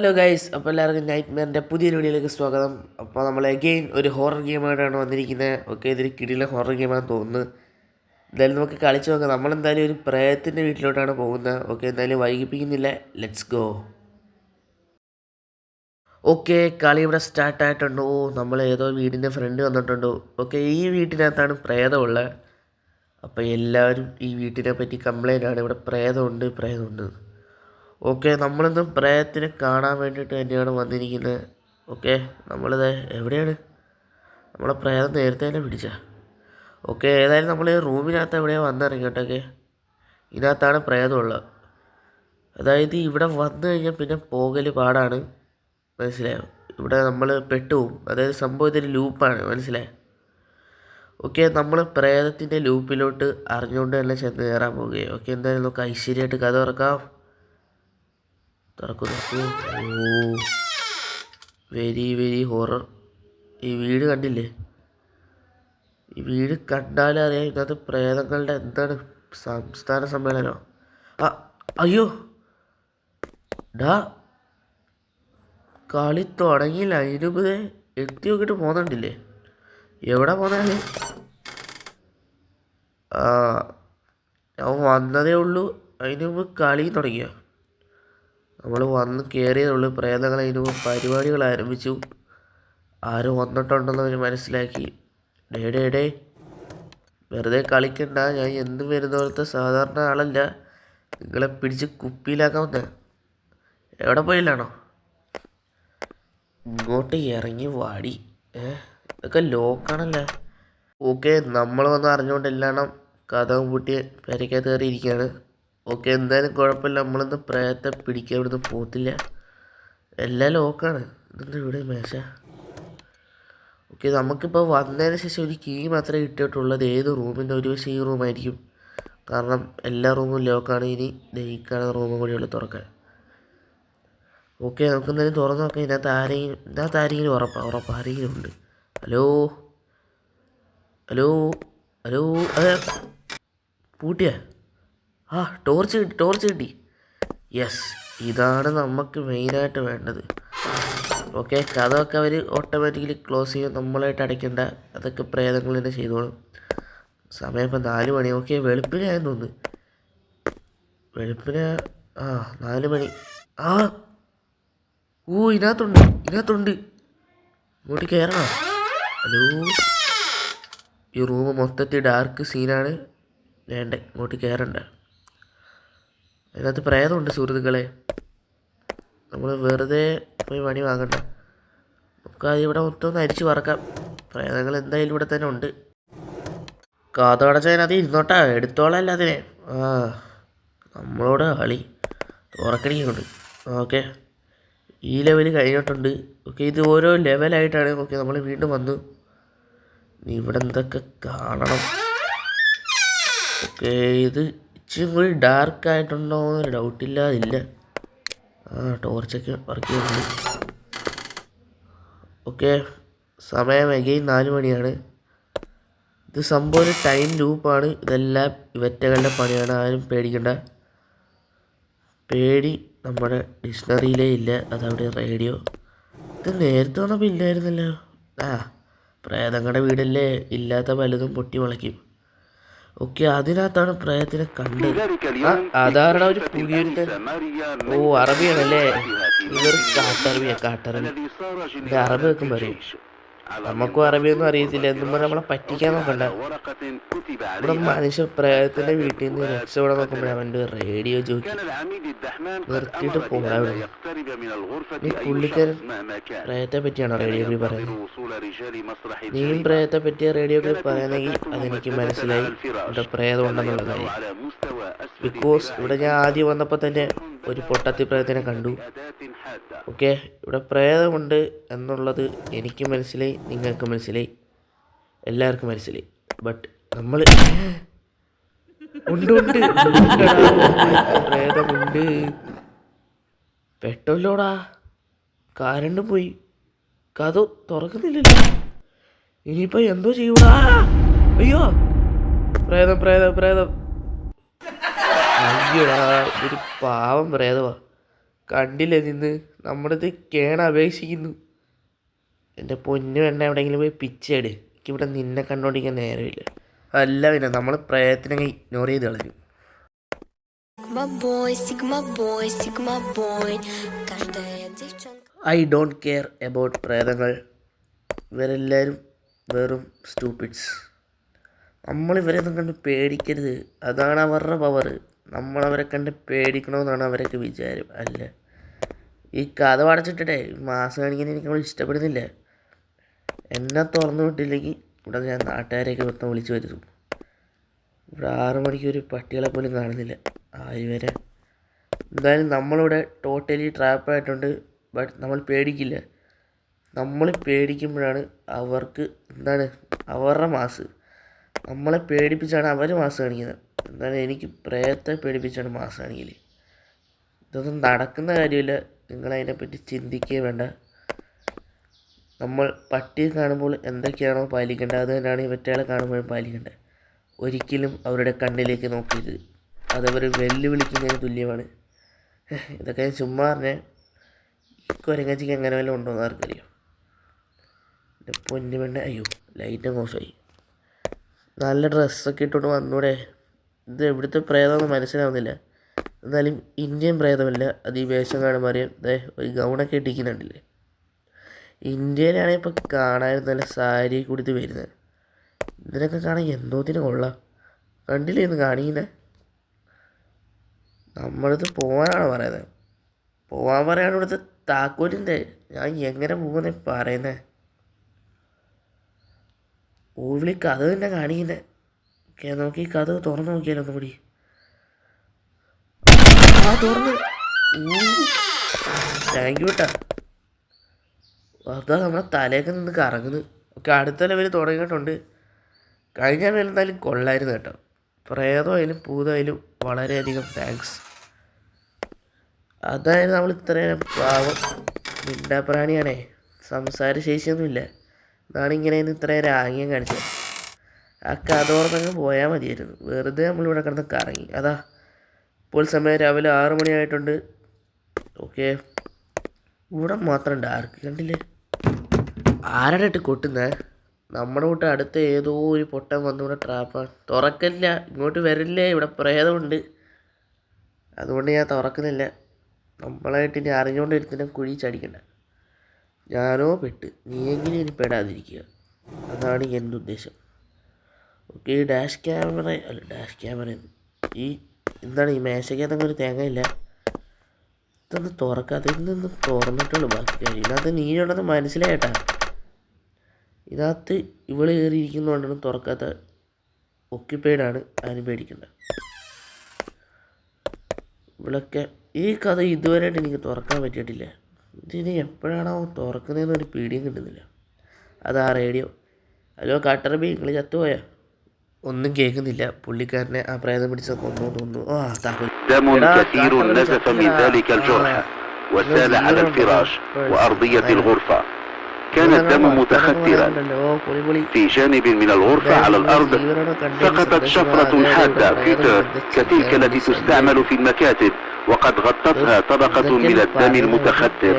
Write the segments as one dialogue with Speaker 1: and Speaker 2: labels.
Speaker 1: Hello guys, അപ്പോൾ എല്ലാവർക്കും night മെയറിൻ്റെ പുതിയൊരു വീഡിയോയിലേക്ക് സ്വാഗതം. അപ്പോൾ നമ്മൾ അഗെയിൻ ഒരു ഹൊറർ ഗെയിമായിട്ടാണ് വന്നിരിക്കുന്നത്. ഓക്കെ, ഇതൊരു കിടിലൻ ഹൊറർ ഗെയിമാണെന്ന് തോന്നുന്നു. എന്തായാലും നമുക്ക് കളിച്ച് നോക്കാം. നമ്മളെന്തായാലും ഒരു പ്രേതത്തിൻ്റെ വീട്ടിലോട്ടാണ് പോകുന്നത്. ഓക്കെ, എന്തായാലും വൈകിപ്പിക്കുന്നില്ല, ലെറ്റ്സ് ഗോ. ഓക്കെ, കളി ഇവിടെ സ്റ്റാർട്ടായിട്ടുണ്ടോ? നമ്മൾ ഏതോ വീടിൻ്റെ ഫ്രണ്ട് വന്നിട്ടുണ്ടോ? ഓക്കെ, ഈ വീട്ടിനകത്താണ് പ്രേതമുള്ളത്. അപ്പോൾ എല്ലാവരും ഈ വീട്ടിനെ പറ്റി കംപ്ലൈൻ്റ് ആണ്, ഇവിടെ പ്രേതമുണ്ട്. ഓക്കെ, നമ്മളിന്ന് പ്രേതത്തിനെ കാണാൻ വേണ്ടിയിട്ട് തന്നെയാണ് വന്നിരിക്കുന്നത്. ഓക്കെ, നമ്മളിത് എവിടെയാണ്? നമ്മളെ പ്രേതം നേരത്തെ തന്നെ പിടിച്ച. ഓക്കെ, ഏതായാലും നമ്മൾ റൂമിനകത്ത് എവിടെയാണ് വന്നിറങ്ങിയിട്ടൊക്കെ. ഇതിനകത്താണ് പ്രേതമുള്ളത്. അതായത് ഇവിടെ വന്നു കഴിഞ്ഞാൽ പിന്നെ പോകൽ പാടാണ്, മനസ്സിലായോ? ഇവിടെ നമ്മൾ പെട്ടുപോകും. അതായത് സംഭവം ഇതൊരു ലൂപ്പാണ്, മനസ്സിലായോ? ഓക്കെ, നമ്മൾ പ്രേതത്തിൻ്റെ ലൂപ്പിലോട്ട് അറിഞ്ഞുകൊണ്ട് തന്നെ ചെന്ന് കയറാൻ പോവുകയാണ്. ഓക്കെ, എന്തായാലും നമുക്ക് ഐശ്വര്യമായിട്ട് കഥ തുറക്കാം. തുറക്കൂ. ഓ, വെരി വെരി ഹൊറർ. ഈ വീട് കണ്ടില്ലേ? ഈ വീട് കണ്ടാലും അറിയാം ഇതിനകത്ത് പ്രേതങ്ങളുടെ എന്താണ് സംസ്ഥാന സമ്മേളനമോ? അയ്യോ ഡാ, കളി തുടങ്ങിയില്ല, അതിനുമ്പ് എത്തി നോക്കിയിട്ട് പോകുന്നുണ്ടില്ലേ? എവിടെ പോന്നാല്? ഞാൻ വന്നതേ ഉള്ളൂ, അതിന് മുമ്പ് കളി തുടങ്ങിയ. നമ്മൾ വന്ന് കയറിയതുള്ളൂ, പ്രേതങ്ങൾ അതിന് മുമ്പ് പരിപാടികൾ ആരംഭിച്ചു. ആരും വന്നിട്ടുണ്ടെന്ന് അവർ മനസ്സിലാക്കി. ഡേ വെറുതെ കളിക്കണ്ട, ഞാൻ എന്നും വരുന്ന പോലത്തെ സാധാരണ ആളല്ല. നിങ്ങളെ പിടിച്ച് കുപ്പിയിലാക്കാവുന്ന. എവിടെ പോയില്ലാണോ? ഇങ്ങോട്ട് ഇറങ്ങി വാടി. ഇതൊക്കെ ലോക്കാണല്ലേ. ഓക്കെ, നമ്മൾ വന്ന് അറിഞ്ഞുകൊണ്ടില്ലാണ് കഥവും പൂട്ടി പെരയ്ക്കകത്ത് കയറിയിരിക്കുകയാണ്. ഓക്കെ, എന്തായാലും കുഴപ്പമില്ല, നമ്മളിന്ന് പ്രേതത്തെ പിടിക്കാൻ ഇവിടുന്ന് പോകത്തില്ല. എല്ലാം ലോക്കാണ്. ഇതെന്താ ഇവിടെ മേശ? ഓക്കെ, നമുക്കിപ്പോൾ വന്നതിന് ശേഷം ഒരു കീ മാത്രമേ കിട്ടിയിട്ടുള്ളത്. ഏത് റൂമിൻ്റെ ഒരു പക്ഷേ ഈ റൂമായിരിക്കും, കാരണം എല്ലാ റൂമും ലോക്കാണ്. ഇനി ദഹിക്കാണ് റൂമും കൂടിയുള്ളൂ തുറക്കാൻ. ഓക്കെ, നമുക്ക് എന്തായാലും തുറന്ന് നോക്കാം. ഇതിനകത്ത് ആരെങ്കിലും ഉറപ്പ് ആരെങ്കിലും ഉണ്ട്. ഹലോ ഹലോ ഹലോ, അതെ, പൂട്ടിയാ? ടോർച്ച് കിട്ടി. യെസ്, ഇതാണ് നമുക്ക് മെയിനായിട്ട് വേണ്ടത്. ഓക്കെ, കഥമൊക്കെ അവർ ഓട്ടോമാറ്റിക്കലി ക്ലോസ് ചെയ്യും, നമ്മളായിട്ട് അടയ്ക്കേണ്ട. അതൊക്കെ പ്രേതങ്ങൾ തന്നെ ചെയ്തോളും. സമയം ഇപ്പം 4 മണി. ഓക്കെ, വെളുപ്പിനായെന്ന് തോന്നുന്നു. വെളുപ്പിന് 4 മണി. ഇതിനകത്തുണ്ട്. ഇങ്ങോട്ട് കയറണോ? ഹലോ, ഈ റൂം മൊത്തത്തിൽ ഡാർക്ക് സീനാണ്. വേണ്ട, ഇങ്ങോട്ട് കയറണ്ട. അതിനകത്ത് പ്രേതമുണ്ട് സുഹൃത്തുക്കളെ. നമ്മൾ വെറുതെ പോയി പണി വാങ്ങണ്ട. നമുക്ക് ഇവിടെ മൊത്തം ഒന്ന് അരിച്ച് വറക്കാം. പ്രേതങ്ങൾ എന്തായാലും ഇവിടെ തന്നെ ഉണ്ട്. കാതടച്ചതിനകത്ത് ഇരുന്നോട്ടാ, എടുത്തോളല്ല അതിനെ. നമ്മളോട് കളി തുറക്കണിയുണ്ട്. ഓക്കെ, ഈ ലെവൽ കഴിഞ്ഞിട്ടുണ്ട്. ഓക്കെ, ഇത് ഓരോ ലെവലായിട്ടാണ്. ഓക്കെ, നമ്മൾ വീണ്ടും വന്നു. ഇവിടെ എന്തൊക്കെ കാണണം? ഓക്കെ, ഇത് ഇച്ചിരി കൂടി ഡാർക്കായിട്ടുണ്ടോ എന്നൊരു ഡൗട്ടില്ലാതില്ല. ടോർച്ചൊക്കെ വർക്ക് ചെയ്യുന്നുണ്ട്. ഓക്കെ, സമയം അഗെയിൻ 4 മണിയാണ്. ഇത് സംഭവം ഒരു ടൈം ലൂപ്പാണ്. ഇതെല്ലാം ഇവറ്റകളുടെ പണിയാണ്, ആരും പേടിക്കണ്ട. പേടി നമ്മുടെ ഡിക്ഷണറിയിലേ ഇല്ല. അതവിടെ റേഡിയോ. ഇത് നേരത്തെ വന്നപ്പോൾ ഇല്ലായിരുന്നല്ലോ. പ്രേതങ്ങളുടെ വീടല്ലേ, ഇല്ലാത്ത പലതും പൊട്ടി മുളയ്ക്കും. ഓക്കെ, അതിനകത്താണ് പ്രേതത്തിനെ കണ്ടത്. അതാണ് ഒരു പുതിയൊരു അറബിയാണല്ലേ? ഇതൊരു കാട്ടറബി. അറബി വെക്കും പറയും. നമുക്കും അറബിയൊന്നും അറിയത്തില്ല. എന്നും പറഞ്ഞാൽ നമ്മളെ പറ്റിക്കാൻ നോക്കണ്ട. ഇവിടെ മനുഷ്യ പ്രേതത്തിൻ്റെ വീട്ടിൽ നിന്ന് രക്ഷപ്പെടാൻ നോക്കുമ്പോഴാണ് അവൻ്റെ റേഡിയോ ചോദിക്കും. നിർത്തിയിട്ട് പോകാൻ ഇവിടെ. നീ പുള്ളിക്കാരൻ പ്രേതത്തെ പറ്റിയാണോ റേഡിയോ കൂടി പറയുന്നത്? നീയും പ്രേതത്തെ പറ്റിയ റേഡിയോ കൂടി പറയുന്നെങ്കിൽ അതെനിക്ക് മനസ്സിലായി ഇവിടെ പ്രേതം ഉണ്ടെന്നുള്ള കാര്യം. ബിക്കോസ് ഇവിടെ ഞാൻ ആദ്യം വന്നപ്പോൾ തന്നെ ഒരു പൊട്ടത്തി പ്രേതത്തിനെ കണ്ടു. ഓക്കെ, ഇവിടെ പ്രേതമുണ്ട് എന്നുള്ളത് എനിക്ക് മനസ്സിലായി, നിങ്ങൾക്ക് മനസ്സിലായി, എല്ലാവർക്കും മനസ്സിലായി. ബട്ട് നമ്മൾ ഉണ്ട് പ്രേതമുണ്ട്. പെട്ടല്ലോടാ, കരണ്ട് പോയി, കഥ തുറക്കുന്നില്ലല്ലോ. ഇനിയിപ്പോൾ എന്തോ ചെയ്യൂടാ? അയ്യോ, പ്രേതം. അയ്യോടാ, ഒരു പാവം പ്രേതമാ. കണ്ടില്ലേ നിന്ന് നമ്മളിത് അപേക്ഷിക്കുന്നു. എൻ്റെ പൊന്നു എണ്ണ എവിടെയെങ്കിലും പോയി പിച്ചേട്. എനിക്കിവിടെ നിന്നെ കണ്ടോണ്ടിരിക്കാൻ നേരമില്ല. അല്ല പിന്നെ നമ്മൾ പ്രയത്നം ഇഗ്നോർ ചെയ്ത് കളഞ്ഞു. ഐ ഡോണ്ട് കെയർ എബൌട്ട് പ്രേതങ്ങൾ. ഇവരെല്ലാവരും വെറും സ്റ്റൂപ്പിഡ്സ്. നമ്മളിവരെയൊന്നും കണ്ട് പേടിക്കരുത്. അതാണ് അവരുടെ പവർ. നമ്മളവരെ കണ്ട് പേടിക്കണമെന്നാണ് അവരൊക്കെ വിചാരം. അല്ല, ഈ കഥ അടച്ചിട്ടേ മാസം കാണിക്കാൻ എനിക്ക് നമ്മൾ ഇഷ്ടപ്പെടുന്നില്ല. എന്നെ തുറന്നു വിട്ടില്ലെങ്കിൽ ഇവിടെ ഞാൻ നാട്ടുകാരെയൊക്കെ മൊത്തം വിളിച്ചു വരുത്തും. ഇവിടെ 6 മണിക്ക് ഒരു പട്ടികളെ പോലും കാണുന്നില്ല. ആര് വരെ എന്തായാലും നമ്മളിവിടെ ടോട്ടലി ട്രാപ്പായിട്ടുണ്ട്. ബട്ട് നമ്മൾ പേടിക്കില്ല. നമ്മൾ പേടിക്കുമ്പോഴാണ് അവർക്ക് അവരുടെ മാസ്. നമ്മളെ പേടിപ്പിച്ചാണ് അവർ മാസ് കാണിക്കുന്നത്. എന്തായാലും എനിക്ക് പ്രേതത്തെ പേടിപ്പിച്ചാണ് മാസ് കാണിക്കൽ. ഇതൊന്നും നടക്കുന്ന കാര്യമില്ല. നിങ്ങളതിനെപ്പറ്റി ചിന്തിക്കുകയും വേണ്ട. നമ്മൾ പട്ടിയെ കാണുമ്പോൾ എന്തൊക്കെയാണോ പാലിക്കേണ്ടത് അത് തന്നെയാണ് ഇവറ്റകളെ കാണുമ്പോഴും പാലിക്കേണ്ടത്. ഒരിക്കലും അവരുടെ കണ്ണിലേക്ക് നോക്കരുത്. അതവർ വെല്ലുവിളിക്കുന്നതിന് തുല്യമാണ്. ഇതൊക്കെ ഞാൻ ചുമ്മാ പറഞ്ഞേ. ഈ കുരങ്ങച്ചിക്ക് എങ്ങനെ വല്ലതും ഉണ്ടോയെന്ന് ആർക്കറിയാം. എൻ്റെ പൊന്നു വേണ്ട. അയ്യോ, ലൈറ്റ് മോശമായി. നല്ല ഡ്രസ്സൊക്കെ ഇട്ടുകൊണ്ട് വന്നൂടെ. ഇത് എവിടുത്തെ പ്രേതമെന്ന് മനസ്സിലാവുന്നില്ല. എന്നാലും ഇന്ത്യൻ പ്രേതമല്ല. അത് ഈ വേഷം കാണുമ്പോൾ അറിയാം. ഒരു ഗൗണൊക്കെ ഇട്ടിരിക്കുന്നുണ്ടല്ലേ. ഇന്ത്യയിലാണെങ്കിൽ ഇപ്പോൾ കാണാൻ നല്ല സാരി കൊടുത്ത് വരുന്നത്. ഇതിനൊക്കെ കാണാൻ എന്തോത്തിന് കൊള്ളാം. കണ്ടില്ലേ ഇന്ന് കാണിക്കുന്നത്. നമ്മളിത് പോകാനാണോ പറയുന്നത്? പോകാൻ പറയാണ് ഇവിടുത്തെ താക്കോലിൻ്റെ. ഞാൻ എങ്ങനെ പോകുന്നേ പറയുന്നത്? ഊവിളി കഥ തന്നെ കാണിക്കുന്നത്. ഓക്കെ, നോക്കി കഥ തുറന്നു നോക്കിയാലോ ഒന്നും കൂടി. തുറന്ന്. താങ്ക് യു കേട്ടാ. അതാ നമ്മളെ തലയൊക്കെ നിന്ന് കറങ്ങുന്നത്. ഓക്കെ, അടുത്ത ലെവൽ തുടങ്ങിയിട്ടുണ്ട്. കഴിഞ്ഞ ലെവൽ എന്തായാലും കൊള്ളായിരുന്നു കേട്ടോ. പ്രേതമായാലും ഭൂതമായാലും വളരെയധികം താങ്ക്സ്. അതായത് നമ്മൾ ഇത്രയും പാവം മിണ്ടാപ്രാണിയാണേ. സംസാരശേഷിയൊന്നുമില്ല. അതാണ് ഇങ്ങനെ ഇത്രയും രാഗ്യം കാണിച്ചത്. ആ കഥ ഓർമ്മങ്ങ് പോയാൽ മതിയായിരുന്നു. വെറുതെ നമ്മളിവിടെ കിടന്ന് കറങ്ങി. അതാ ഇപ്പോൾ സമയം രാവിലെ 6 മണിയായിട്ടുണ്ട്. ഓക്കെ, ഇവിടെ മാത്രം ഡാർക്ക് കണ്ടില്ലേ. ആരുടെ ഇട്ട് കൊട്ടുന്നത്? നമ്മുടെ കൂട്ട് അടുത്ത ഏതോ ഒരു പൊട്ടൻ വന്നിവിടെ ട്രാപ്പാണ്. തുറക്കില്ല, ഇങ്ങോട്ട് വരില്ലേ. ഇവിടെ പ്രേതമുണ്ട്, അതുകൊണ്ട് ഞാൻ തുറക്കുന്നില്ല. നമ്മളായിട്ട് ഇനി അറിഞ്ഞുകൊണ്ടിരുത്തിനെ കുഴി ചടിക്കണ്ട. ഞാനോ പെട്ട്, നീയെങ്കിലും ഇനി പെടാതിരിക്കുക. അതാണ് എൻ്റെ ഉദ്ദേശം. ഓക്കെ, ഡാഷ് ക്യാമറ ഈ എന്താണ് ഈ മേശയ്ക്കകത്തൊക്കെ ഒരു തേങ്ങയില്ല. ഇതൊന്ന് തുറക്കാത്ത. ഇതൊന്ന് തുറന്നിട്ടുള്ളൂ ബാക്കി കാര്യം. ഇതിനകത്ത് നീയുണ്ടെന്ന് മനസ്സിലായിട്ടാ. ഇതിനകത്ത് ഇവള് കയറിയിരിക്കുന്നതുകൊണ്ടാണ് തുറക്കാത്ത. ഒക്യുപ്പൈഡാണ്, അതിന് പേടിക്കണ്ട. ഇവളൊക്കെ ഈ കഥ ഇതുവരെയായിട്ട് എനിക്ക് തുറക്കാൻ പറ്റിയിട്ടില്ല. ഇതിന് എപ്പോഴാണോ തുറക്കുന്നതെന്നൊരു പീടിയും കിട്ടുന്നില്ല. അതാ റേഡിയോ. ഹലോ കാട്ടറബി, നിങ്ങൾ ചത്തുപോയാ? ഒന്നും കേൾക്കുന്നില്ല. പുള്ളിക്കാരനെ ആ പ്രേതം പിടിച്ച കൊന്നു തോന്നുന്നു.
Speaker 2: دم كثير نزف من ذلك الجرح وسال على الفراش وأرضية الغرفة. كان الدم متخثرا. في جانب من الغرفة على الأرض سقطت شفرة حادة فيتر كتلك التي تستعمل في المكاتب، وقد غطتها طبقة من الدم المتخثر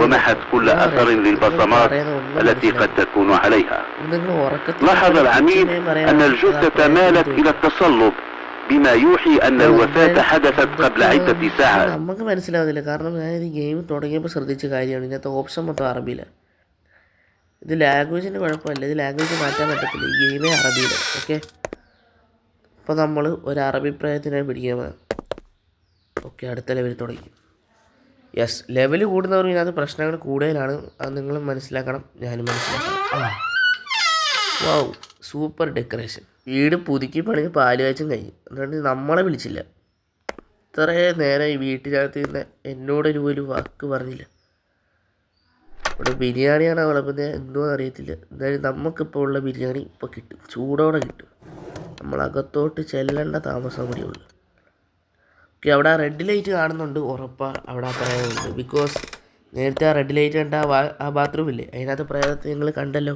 Speaker 2: ومحت كل أثر للبصمات التي قد تكون عليها. لاحظ العميد أن الجثة مالت إلى التصلب بما يوحي أن الوفاة حدثت قبل عدة ساعات.
Speaker 1: നമുക്ക് മനസ്സിലാവുന്നില്ല. കാരണം ഞാൻ ഈ ഗെയിം തുടങ്ങിയപ്പോൾ ശ്രദ്ധിച്ച കാര്യമാണ്. ഇതിനകത്ത് ഓപ്ഷൻ മൊത്തം അറബിയില്ല. ഇത് ലാംഗ്വേജിൻ്റെ കുഴപ്പമില്ല. ഇത് ലാംഗ്വേജ് മാറ്റാൻ പറ്റത്തില്ല. ഈ ഗെയിമേ അറബിയില്ല. ഓക്കെ, അപ്പോൾ നമ്മൾ ഒരു അറബി പ്രേതത്തിനെ പിടിക്കാൻ പോകും. ഓക്കെ, അടുത്ത ലെവൽ തുടങ്ങി. യെസ്, ലെവൽ കൂടുന്നവർക്ക് ഇതിനകത്ത് പ്രശ്നങ്ങൾ കൂടുതലാണ്. അത് നിങ്ങളും മനസ്സിലാക്കണം, ഞാനും മനസ്സിലാക്കണം. വാവ്, സൂപ്പർ ഡെക്കറേഷൻ. വീട് പുതുക്കി പണിഞ്ഞ് പാല് കാച്ചും കഴിഞ്ഞു. അതുകൊണ്ട് നമ്മളെ വിളിച്ചില്ല. ഇത്രയും നേരം ഈ വീട്ടിനകത്ത് നിന്ന് എന്നോടൊരു പോലും വാക്ക് പറഞ്ഞില്ല. ഇവിടെ ബിരിയാണിയാണ് വിളമ്പുന്നത്, എന്തോ അറിയത്തില്ല. എന്തായാലും നമുക്കിപ്പോൾ ഉള്ള ബിരിയാണി ഇപ്പോൾ കിട്ടും, ചൂടോടെ കിട്ടും. നമ്മളകത്തോട്ട് ചെല്ലേണ്ട താമസം കൂടിയുള്ളൂ. ഓക്കെ, അവിടെ ആ റെഡ് ലൈറ്റ് കാണുന്നുണ്ട്. ഉറപ്പാണ് അവിടെ പ്രേതമുണ്ട്. ബിക്കോസ് നേരത്തെ ആ റെഡ് ലൈറ്റ് കണ്ട ആ ബാത്റൂമില്ലേ, അതിനകത്ത് പ്രേതത്തെ നിങ്ങൾ കണ്ടല്ലോ.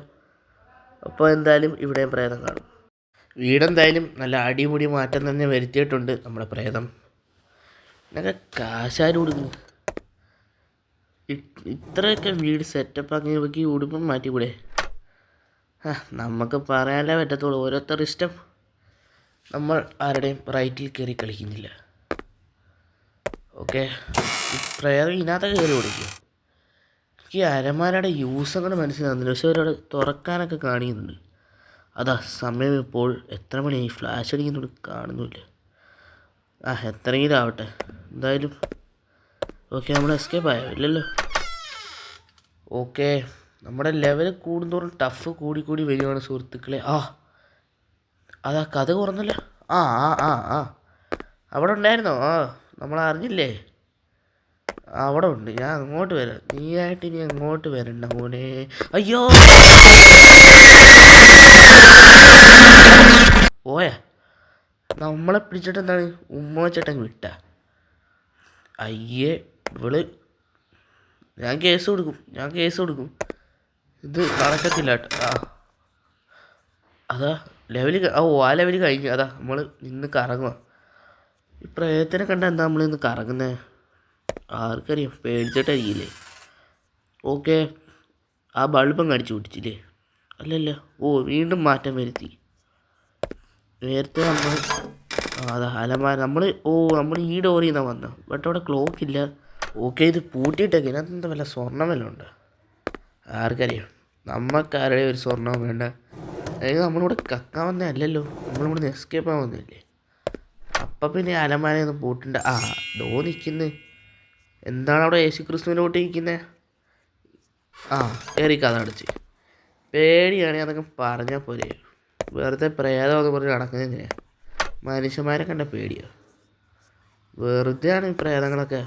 Speaker 1: അപ്പോൾ എന്തായാലും ഇവിടെയും പ്രേതം കാണും. വീടെന്തായാലും നല്ല അടിമുടി മാറ്റം തന്നെ വരുത്തിയിട്ടുണ്ട് നമ്മുടെ പ്രേതം. എന്നൊക്കെ കാശാര് കൊടുക്കുന്നു. ഇത്രയൊക്കെ വീട് സെറ്റപ്പ് ആക്കി വെക്കി ഉടുപ്പും മാറ്റിക്കൂടെ? നമുക്ക് പറയാനേ പറ്റത്തുള്ളൂ, ഓരോരുത്തർ ഇഷ്ടം. നമ്മൾ ആരുടെയും റൈറ്റിൽ കയറി കളിക്കുന്നില്ല. ഓക്കെ, പ്രേതം ഇതിനകത്ത് കയറി ഓടിക്കും. എനിക്ക് അരമാരയുടെ യൂസ് അങ്ങനെ മനസ്സിലാകുന്നില്ല, പക്ഷെ അവരവിടെ തുറക്കാനൊക്കെ കാണിക്കുന്നുണ്ട്. അതാ സമയം ഇപ്പോൾ എത്ര മണിയായി? ഫ്ലാഷ് അടിക്കുന്നുണ്ട്, കാണുന്നില്ല. എത്രയെങ്കിലും ആവട്ടെ എന്തായാലും. ഓക്കെ, നമ്മൾ എസ്കേപ്പ് ആയോ? ഇല്ലല്ലോ. ഓക്കെ, നമ്മുടെ ലെവൽ കൂടുന്തോറും ടഫ് കൂടി വരികയാണ് സുഹൃത്തുക്കളെ. അതാ കഥ കുറഞ്ഞല്ലോ. അവിടെ ഉണ്ടായിരുന്നോ? നമ്മൾ അറിഞ്ഞില്ലേ? അവിടെ ഉണ്ട്. ഞാൻ അങ്ങോട്ട് വരാം, നീയായിട്ട് ഇനി അങ്ങോട്ട് വരണ്ട മോനെ. അയ്യോ, പോയാ നമ്മളെ പിടിച്ചിട്ട് എന്താണ് ഉമ്മച്ചേട്ടൻ വിട്ട? അയ്യേ, ഇവള് ഞാൻ കേസ് കൊടുക്കും. ഇത് നടക്കത്തില്ല കേട്ടോ. അതാ ലെവല് ആ ലെവല് കഴിഞ്ഞു. അതാ നമ്മൾ നിന്ന് കറങ്ങുക. ഈ പ്രേതത്തിനെ കണ്ട എന്താ നമ്മൾ ഇന്ന് കറങ്ങുന്നത്? ആർക്കറിയാം, പേടിച്ചിട്ടായിരിക്കില്ലേ. ഓക്കെ, ആ ബൾബം കടിച്ചു പൊട്ടിച്ചില്ലേ? അല്ലല്ല, വീണ്ടും മാറ്റം വരുത്തി. നേരത്തെ നമ്മൾ അതാ അലമാര നമ്മൾ ഈ ഡോറിൽ നിന്നാണ് വന്നത്. ബട്ട് അവിടെ ക്ലോക്ക് ഇല്ല. ഓക്കെ, ഇത് പൂട്ടിയിട്ടൊക്കെ ഇതിനകത്ത് വല്ല സ്വർണ്ണം വല്ലതും ഉണ്ട്? ആർക്കറിയാം, നമുക്കാരുടെ ഒരു സ്വർണ്ണവും വേണ്ട. അതായത് നമ്മളിവിടെ കക്കാൻ വന്നതല്ലല്ലോ, നമ്മളിവിടെ എസ്കേപ്പ് ആവാൻ വന്നില്ലേ. അപ്പം പിന്നെ അലമാരയൊന്നും പൂട്ടണ്ട. ദോ നിൽക്കുന്നത് എന്താണ് അവിടെ? യേശു ക്രിസ്തുവിൻ്റെ കൂട്ടി ഇരിക്കുന്നത്. കയറി കഥ അടച്ച്. പേടിയാണെങ്കിൽ അതൊക്കെ പറഞ്ഞാൽ പോരെ. വെറുതെ പ്രേതമെന്ന് പറഞ്ഞ് നടക്കുന്നതിന് മനുഷ്യന്മാരെ കണ്ട പേടിയോ? വെറുതെയാണ് ഈ പ്രേതങ്ങളൊക്കെ.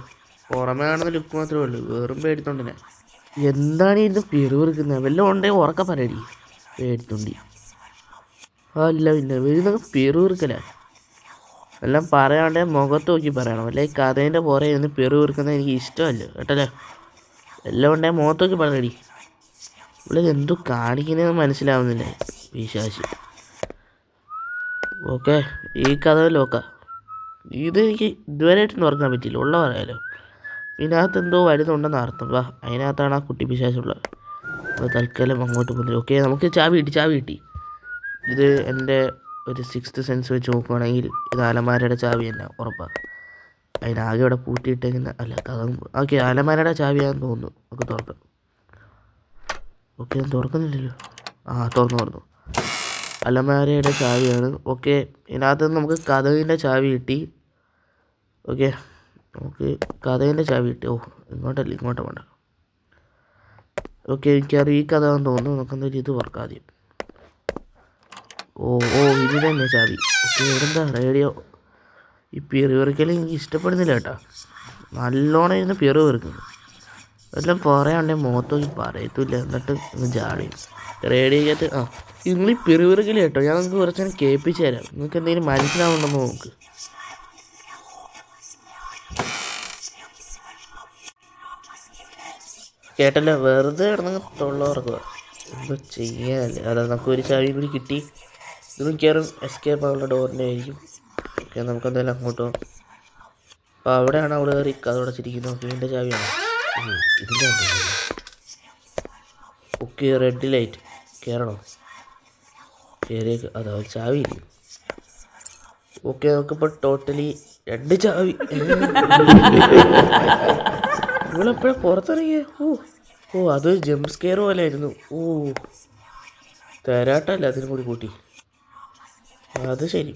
Speaker 1: പുറമേ കാണുന്ന ലുക്ക് മാത്രമേ ഉള്ളൂ, വെറും പേടിത്തൊണ്ടിനെ. എന്താണ് ഇന്ന് പിറുവിറുക്കുന്നത്? വല്ലതും ഉണ്ടെങ്കിൽ ഉറക്ക പറയടി, പേടിത്തൊണ്ടി. അല്ല പിന്നെ വരുന്നൊക്കെ പിറുവിറുക്കല. എല്ലാം പറയാണ്ടേ മുഖത്ത് നോക്കി പറയണം. അല്ലെ കഥേൻ്റെ പുറകെ ഇരുന്ന് പിറുവിറുക്കുന്നത് എനിക്ക് ഇഷ്ടമല്ല കേട്ടല്ലേ. എല്ലാം ഉണ്ടെങ്കിൽ മുഖത്ത് നോക്കി പറയടി. ഇവിടെ എന്തോ കാണിക്കുന്നതെന്ന് മനസ്സിലാവുന്നില്ലേ പിശാച്. ഓക്കെ, ഈ കഥ ലോക്കാം. ഇത് എനിക്ക് ഇതുവരെയായിട്ട് തുറക്കാൻ പറ്റിയില്ല, ഉള്ള പറയാലോ. ഇതിനകത്ത് എന്തോ വരുന്നുണ്ടെന്ന് അർത്ഥം. അതിനകത്താണ് ആ കുട്ടി പിശാചുള്ളത്. അപ്പോൾ തൽക്കാലം അങ്ങോട്ട് പോകുന്നില്ല. ഓക്കെ, നമുക്ക് ചാവി കിട്ടി. ഇത് എൻ്റെ ഒരു 6th സെൻസ് വെച്ച് നോക്കുകയാണെങ്കിൽ ഇത് അലമാരയുടെ ചാവി തന്നെ ഉറപ്പാണ്. അതിനാകെ ഇവിടെ പൂട്ടിയിട്ടേക്കുന്ന കഥ. ഓക്കെ, അലമാരയുടെ ചാവിയാണെന്ന് തോന്നുന്നു. നമുക്ക് തുറക്കാം. ഓക്കെ, ഞാൻ തുറക്കുന്നില്ലല്ലോ. തുറന്നു. അലമാരയുടെ ചാവിയാണ്. ഓക്കെ, ഇതിനകത്ത് നമുക്ക് കഥകിൻ്റെ ചാവി കിട്ടി. ഓക്കെ, നമുക്ക് കഥകിൻ്റെ ചാവി കിട്ടി. ഇങ്ങോട്ട് വേണ്ട. ഓക്കെ, എനിക്കറിയാം ഈ കഥ എന്ന് തോന്നുന്നു. നമുക്കെന്തായാലും ഇത് തുറക്കാം ആദ്യം. ഇതിന് തന്നെ ചാവി. ഓക്കെ, ഇവിടെന്താ റേഡിയോ. ഈ പിറുവിറുക്കൽ എനിക്ക് ഇഷ്ടപ്പെടുന്നില്ല കേട്ടോ. നല്ലോണം ഇരുന്ന് പിറുവിറുക്കുന്നു. എല്ലാം പറയാണ്ടേ മുഖത്ത് നോക്കി പറയത്തില്ല, എന്നിട്ട് ജാടിയും റേഡിയോക്കകത്ത്. നിങ്ങൾ ഈ പിറുവിറുക്കൽ കേട്ടോ. ഞാൻ നിങ്ങൾക്ക് കുറച്ച് കേൾപ്പിച്ച് തരാം. നിങ്ങൾക്ക് എന്തെങ്കിലും മനസ്സിലാവുണ്ടെന്ന് നോക്ക്. കേട്ടല്ലോ, വെറുതെ കിടന്നങ്ങ് തൊള്ളവർക്കുക. എന്തോ ചെയ്യാനല്ലേ. അതാ നമുക്കൊരു ചാവിയും കൂടി കിട്ടി. ഇത് മിക്കവാറും എസ്കേപ്പ് ആവുള്ള ഡോറിൻ്റെ ആയിരിക്കും. ഓക്കെ, നമുക്കെന്തായാലും അങ്ങോട്ട് പോകാം. അപ്പോൾ അവിടെയാണ് അവിടെ കയറി കഥ അടച്ചിരിക്കുന്നത്. ഓക്കെ, ഇതിൻ്റെ ചാവിയാണ്. ഇതിൻ്റെ ഓക്കെ, റെഡ് ലൈറ്റ്. കയറണോ? കയറിയേക്ക്. അതാ ചാവി ഇല്ല. ഓക്കെ, നമുക്കിപ്പോൾ ടോട്ടലി 2 ചാവി. നിങ്ങളെപ്പോഴും പുറത്തിറങ്ങിയ? അത് ജംപ് സ്കെയർ പോലെ ആയിരുന്നു. തരാട്ടല്ല അതിനും കൂടി കൂട്ടി. അത് ശരി,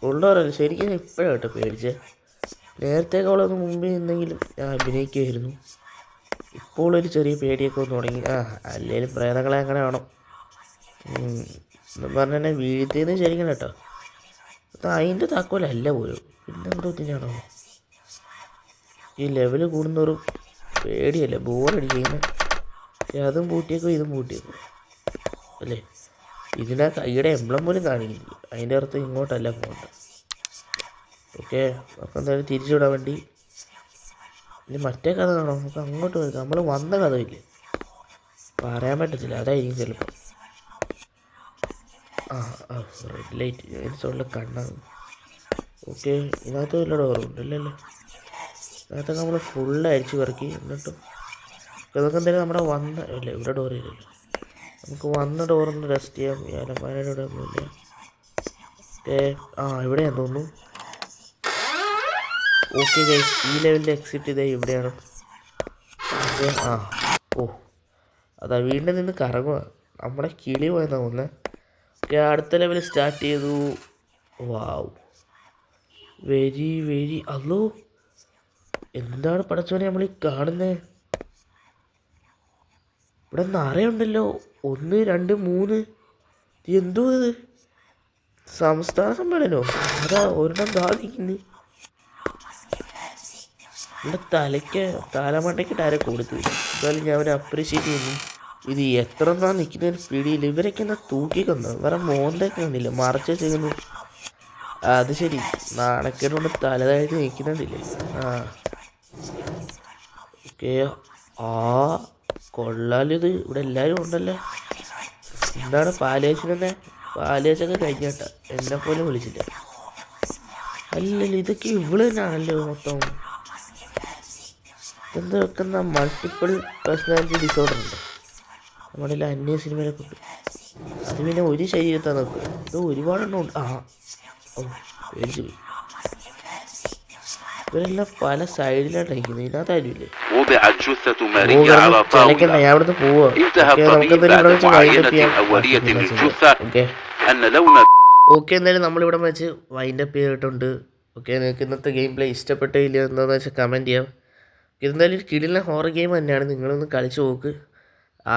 Speaker 1: ഉള്ളവരല്ല. ശരിക്കും ഞാൻ ഇപ്പോഴാണ് കേട്ടോ പേടിച്ചേ. നേരത്തേക്കവളൊന്ന് മുമ്പേ എന്തെങ്കിലും ഞാൻ അഭിനയിക്കുമായിരുന്നു. ഇപ്പോൾ ഒരു ചെറിയ പേടിയൊക്കെ ഒന്ന് തുടങ്ങി. അല്ലെങ്കിലും പ്രേതങ്ങളെ അങ്ങനെ വേണം എന്ന് പറഞ്ഞാൽ തന്നെ വീഴ്ത്തിന്ന് ശരിക്കണം കേട്ടോ. അതിൻ്റെ താക്കോലല്ല പോലും, പിന്നെന്തോ ഇതിനാണോ? ഈ ലെവല് കൂടുന്നവരും പേടിയല്ലേ, ബോറടിക്കുന്ന. അതും പൂട്ടിയേക്കോ ഇതും പൂട്ടിയേക്കോ അല്ലേ. ഇതിനാ കൈയുടെ എംബ്ലം പോലും കാണിക്കുന്നില്ല. അതിൻ്റെ അർത്ഥം ഇങ്ങോട്ടല്ല പോകണ്ട. ഓക്കെ, നമുക്ക് എന്തായാലും തിരിച്ചുവിടാൻ വേണ്ടി. ഇനി മറ്റേ കഥ കാണാം. നമുക്ക് അങ്ങോട്ട് പോയി. നമ്മൾ വന്ന കഥയില്ലേ, പറയാൻ പറ്റത്തില്ല. അതായിരിക്കും ചിലപ്പോൾ. റെഡ് ലൈറ്റ് അതിനുള്ള കണ്ണാണ്. ഓക്കെ, ഇതിനകത്ത് വല്ല ഡോറുണ്ട്. ഇല്ലല്ലോ. ഇതിനകത്തൊക്കെ നമ്മൾ ഫുള്ള് അരിച്ച് പെറുക്കി. എന്നിട്ടും ഇതൊക്കെ എന്തായാലും നമ്മുടെ വന്ന ഇല്ല ഇവിടെ ഡോർ ചെയ്തില്ല. നമുക്ക് വന്ന ഡോറൊന്ന് ടെസ്റ്റ് ചെയ്യാം. ഈ അലമാരയുടെ ഇവിടെ ഒന്നുമില്ല. ഓക്കെ ഇവിടെയാന്ന് തോന്നുന്നു. ഓക്കെ ഗൈസ്, ഈ ലെവലിൻ്റെ എക്സിറ്റ് ഇതേ ഇവിടെയാണ്. ഓക്കെ അതാ വീണ്ടും നിന്ന് കറങ്ങുക. നമ്മുടെ കിളി പോയെന്നാ തോന്നുന്നത്. ഓക്കെ, അടുത്ത ലെവൽ സ്റ്റാർട്ട് ചെയ്തു. വാവ്, വെരി അല്ലോ, എന്താണ് പടച്ചോനെ നമ്മൾ ഈ കാണുന്നത്? ഇവിടെ നിറയുണ്ടല്ലോ. 1 2 3. എന്തോ ഇത് സംസ്ഥാന സമ്മേളനോ? അതാ ഒരെണ്ണം സാധിക്കുന്നു. ഇവിടെ തലമണ്ടയ്ക്കിട്ട് ആരെ കൊടുത്തില്ല. എന്തായാലും ഞാൻ അവരെ അപ്രീഷിയേറ്റ് ചെയ്യുന്നു. ഇത് എത്ര നാൾ നിൽക്കുന്നതിന് പിടിയില്ല. ഇവരൊക്കെ എന്താ തൂക്കിക്കൊന്നു? വേറെ മോന്തയൊക്കെ കണ്ടില്ല, മറച്ച് വെച്ചിരിക്കുന്നു. അത് ശരി, നാണക്കേട് കൊണ്ട് തലതായിട്ട് നിൽക്കുന്നുണ്ടില്ലേ? ഓക്കെ, കൊള്ളാലിത്. ഇവിടെ എല്ലാവരും ഉണ്ടല്ലോ. എന്താണ് പാലേച്ചനെന്നെ? പാലേച്ചൊക്കെ കഴിഞ്ഞാട്ടാ, എന്നെ പോലെ വിളിച്ചില്ല. അല്ലല്ലോ, ഇതൊക്കെ ഇവള് തന്നെയാണല്ലോ മൊത്തം. എന്താ വെക്കുന്ന മൾട്ടിപ്പിൾ പേഴ്സണാലിറ്റി ഡിസോർഡർ ഉണ്ട് നമ്മുടെ അന്യ സിനിമയിലെ കൊണ്ട്. അത് പിന്നെ ഒരു ശരീരത്താണ് നോക്കുക. ഇത് ഒരുപാടെണ്ണം ഉണ്ട്. പേടിച്ചു പോയി. ഇവരെല്ലാം പല സൈഡിലായിട്ട് അയക്കുന്നത്. ഇതിനകത്താരുമില്ലേ? ചിലക്കണ്ട, ഞാൻ ഇവിടുന്ന് പോവാ. ഓക്കെ, എന്തായാലും നമ്മളിവിടെ വെച്ച് വൈൻഡപ്പ് ചെയ്തിട്ടുണ്ട്. ഓക്കെ, നിങ്ങൾക്ക് ഇന്നത്തെ ഗെയിം പ്ലേ ഇഷ്ടപ്പെട്ടില്ല എന്താണെന്ന് വെച്ചാൽ കമൻറ്റ് ചെയ്യാം. ഇതെന്തായാലും ഒരു കിടിലൻ ഹൊറർ ഗെയിം തന്നെയാണ്. നിങ്ങളൊന്ന് കളിച്ച് നോക്ക്.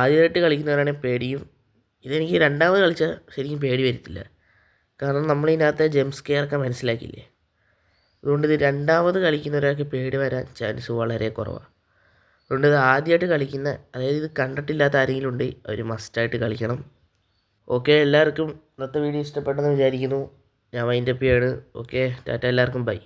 Speaker 1: ആദ്യമായിട്ട് കളിക്കുന്നവരാണെങ്കിൽ പേടിയും. ഇതെനിക്ക് രണ്ടാമത് കളിച്ചാൽ ശരിക്കും പേടി വരത്തില്ല. കാരണം നമ്മളിതിനകത്ത് ജംപ് സ്കെയറൊക്കെ മനസ്സിലാക്കിയില്ലേ. അതുകൊണ്ട് ഇത് രണ്ടാമത് കളിക്കുന്നവരൊക്കെ പേടി വരാൻ ചാൻസ് വളരെ കുറവാണ്. അതുകൊണ്ട് ഇത് ആദ്യമായിട്ട് കളിക്കുന്ന, അതായത് ഇത് കണ്ടിട്ടില്ലാത്ത ആരെങ്കിലും ഉണ്ട്, അവർ മസ്റ്റായിട്ട് കളിക്കണം. ഓക്കെ, എല്ലാവർക്കും ഇന്നത്തെ വീഡിയോ ഇഷ്ടപ്പെട്ടെന്ന് വിചാരിക്കുന്നു. ഞാൻ വൈൻഡപ്പ് ചെയ്യാണ്. ഓക്കെ, ടാറ്റ, എല്ലാവർക്കും ബൈ.